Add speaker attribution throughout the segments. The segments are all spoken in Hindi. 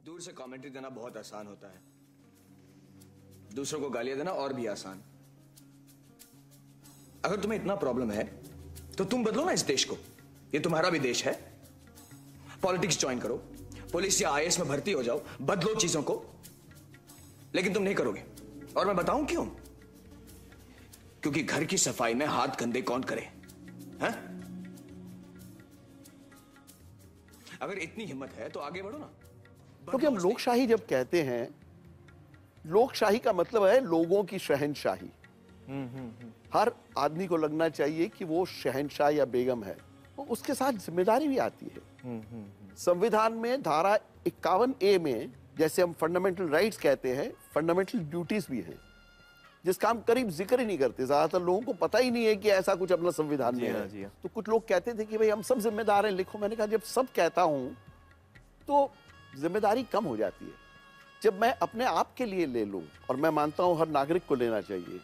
Speaker 1: दूर से कमेंट्री देना बहुत आसान होता है, दूसरों को गालियां देना और भी आसान। अगर तुम्हें इतना प्रॉब्लम है तो तुम बदलो ना इस देश को, ये तुम्हारा भी देश है। पॉलिटिक्स ज्वाइन करो, पुलिस या आईएएस में भर्ती हो जाओ, बदलो चीजों को। लेकिन तुम नहीं करोगे, और मैं बताऊं क्यों? क्योंकि घर की सफाई में हाथ गंदे कौन करे, हैं? अगर इतनी हिम्मत है तो आगे बढ़ो ना।
Speaker 2: क्योंकि हम लोकशाही जब कहते हैं, लोकशाही का मतलब है लोगों की शहंशाही। हर आदमी को लगना चाहिए कि वो शहंशाह या बेगम है, तो उसके साथ जिम्मेदारी भी आती है। संविधान में धारा 51A में, जैसे हम फंडामेंटल राइट्स कहते हैं, फंडामेंटल ड्यूटीज भी हैं, जिसका हम करीब जिक्र ही नहीं करते। ज्यादातर लोगों को पता ही नहीं है कि ऐसा कुछ अपना संविधान में है। तो कुछ लोग कहते थे कि भाई हम सब जिम्मेदार हैं, लिखो। मैंने कहा जब सब कहता हूं तो जिम्मेदारी कम हो जाती है। जब मैं अपने आप के लिए ले लूं, और मैं मानता हूं हर नागरिक को लेना चाहिए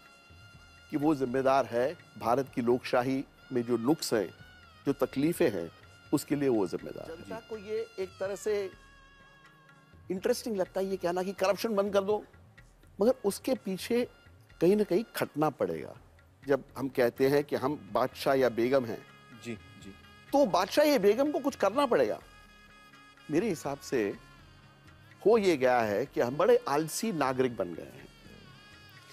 Speaker 2: कि वो जिम्मेदार है भारत की लोकशाही में जो नुक्स हैं, जो तकलीफें हैं, उसके लिए वो जिम्मेदार है। जनता को ये एक तरह से इंटरेस्टिंग लगता है ये कहना कि करप्शन बंद कर दो, मगर उसके पीछे कहीं ना कहीं खटना पड़ेगा। जब हम कहते हैं कि हम बादशाह या बेगम हैं,
Speaker 3: जी जी,
Speaker 2: तो बादशाह या बेगम को कुछ करना पड़ेगा। मेरे हिसाब से हो ये गया है कि हम बड़े आलसी नागरिक बन गए हैं।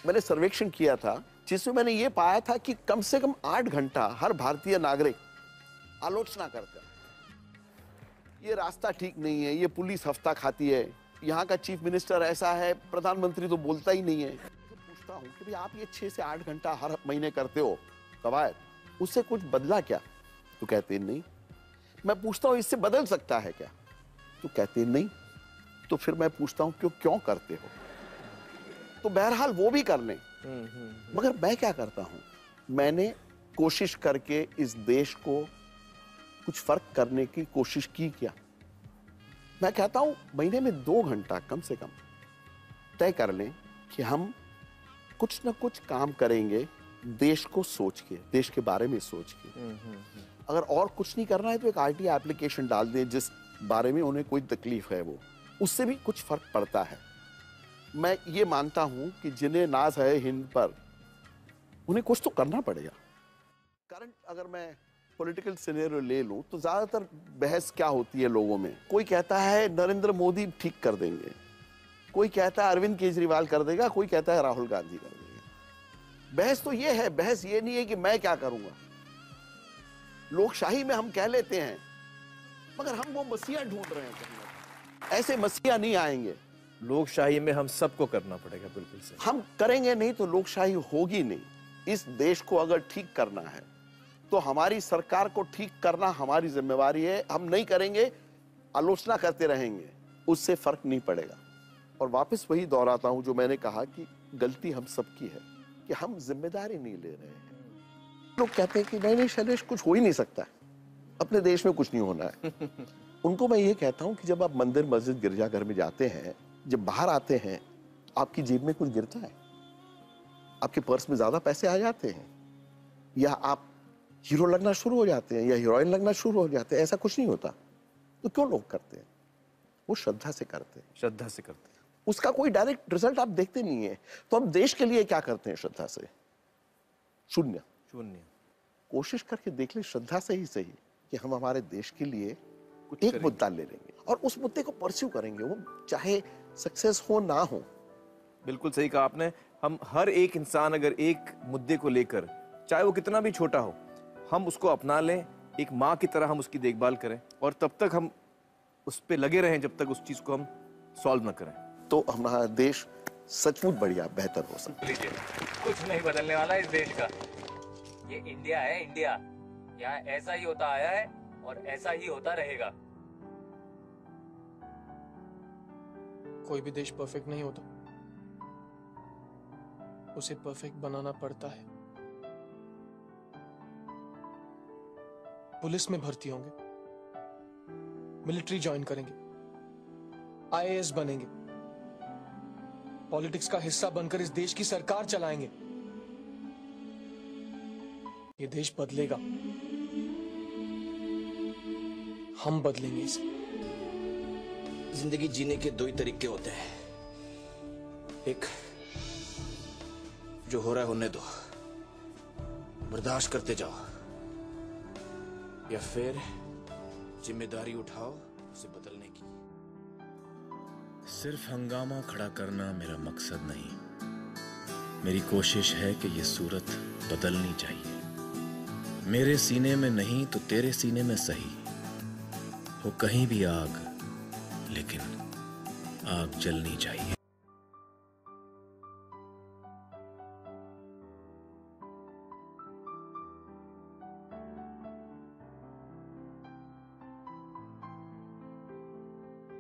Speaker 2: मैंने सर्वेक्षण किया था जिसमें मैंने ये पाया था कि कम से कम 8 घंटा हर भारतीय नागरिक आलोचना करता है। ये रास्ता ठीक नहीं है, ये पुलिस हफ्ता खाती है, यहाँ का चीफ मिनिस्टर ऐसा है, प्रधानमंत्री तो बोलता ही नहीं है। पूछता हूँ कि भाई आप ये 6 से 8 घंटा हर महीने करते हो कवायद, उससे कुछ बदला क्या? तो कहते हैं नहीं। मैं पूछता हूँ इससे बदल सकता है क्या? तो कहते हैं नहीं। तो फिर मैं पूछता हूँ क्यों करते हो? तो बहरहाल वो भी कर लें, मगर मैं क्या करता हूं, मैंने कोशिश करके इस देश को कुछ फर्क करने की कोशिश की क्या? मैं कहता हूं महीने में 2 घंटा कम से कम तय कर लें कि हम कुछ ना कुछ काम करेंगे देश को सोच के, देश के बारे में सोच के। अगर और कुछ नहीं करना है तो एक आरटीआई एप्लीकेशन डाल दें जिस बारे में उन्हें कोई तकलीफ है, वो उससे भी कुछ फर्क पड़ता है। मैं ये मानता हूं कि जिन्हें नाज है हिंद पर, उन्हें कुछ तो करना पड़ेगा। करंट अगर मैं पॉलिटिकल सिनेरियो ले लूं तो ज्यादातर बहस क्या होती है लोगों में, कोई कहता है नरेंद्र मोदी ठीक कर देंगे, कोई कहता है अरविंद केजरीवाल कर देगा, कोई कहता है राहुल गांधी कर देगा। बहस तो ये है, बहस ये नहीं है कि मैं क्या करूंगा। लोकशाही में हम कह लेते हैं, मगर हम वो मसीहा ढूंढ रहे हैं। ऐसे मसीहा नहीं आएंगे।
Speaker 3: लोकशाही में हम सबको करना पड़ेगा, बिल्कुल सही।
Speaker 2: हम करेंगे नहीं तो लोकशाही होगी नहीं। इस देश को अगर ठीक करना है तो हमारी सरकार को ठीक करना हमारी जिम्मेवारी है। हम नहीं करेंगे, आलोचना करते रहेंगे, उससे फर्क नहीं पड़ेगा। और वापस वही दोहराता हूं जो मैंने कहा कि गलती हम सबकी है कि हम जिम्मेदारी नहीं ले रहे हैं। लोग कहते हैं कि नहीं शैलेश कुछ हो ही नहीं सकता, अपने देश में कुछ नहीं होना है। उनको मैं ये कहता हूं कि जब आप मंदिर, मस्जिद, गिरजाघर में जाते हैं, जब बाहर आते हैं, आपकी जेब में कुछ गिरता है? आपके पर्स में ज्यादा पैसे आ जाते हैं? या आप हीरो लगना शुरू हो जाते हैं या हीरोइन लगना शुरू हो जाते हैं? ऐसा कुछ नहीं होता। तो क्यों लोग करते हैं? वो श्रद्धा से करते हैं।
Speaker 3: श्रद्धा से करते हैं।
Speaker 2: उसका कोई डायरेक्ट रिजल्ट आप देखते नहीं है। तो हम देश के लिए क्या करते हैं श्रद्धा से? शून्य। कोशिश करके देख ले श्रद्धा से ही सही कि हम हमारे देश के लिए एक मुद्दा ले लेंगे और उस मुद्दे को परस्यू करेंगे, वो चाहे सक्सेस हो ना हो।
Speaker 3: बिल्कुल सही कहा आपने। हम हर एक इंसान अगर एक मुद्दे को लेकर, चाहे वो कितना भी छोटा हो, हम उसको अपना लें, एक माँ की तरह हम उसकी देखभाल करें, और तब तक हम उस पे लगे रहें जब तक उस चीज को हम सॉल्व न करें,
Speaker 2: तो हमारा देश सचमुच बढ़िया बेहतर हो सकता है।
Speaker 4: कुछ नहीं बदलने वाला इस देश का। ये इंडिया है, इंडिया। यहाँ ऐसा ही होता आया है और ऐसा ही होता रहेगा।
Speaker 5: कोई भी देश परफेक्ट नहीं होता, उसे परफेक्ट बनाना पड़ता है। पुलिस में भर्ती होंगे, मिलिट्री ज्वाइन करेंगे, आईएएस बनेंगे, पॉलिटिक्स का हिस्सा बनकर इस देश की सरकार चलाएंगे। ये देश बदलेगा, हम बदलेंगे इसे।
Speaker 6: जिंदगी जीने के दो ही तरीके होते हैं, एक जो हो रहा है होने दो, बर्दाश्त करते जाओ, या फिर जिम्मेदारी उठाओ उसे बदलने की।
Speaker 7: सिर्फ हंगामा खड़ा करना मेरा मकसद नहीं, मेरी कोशिश है कि ये सूरत बदलनी चाहिए। मेरे सीने में नहीं तो तेरे सीने में सही हो कहीं भी आग, लेकिन आग जलनी चाहिए।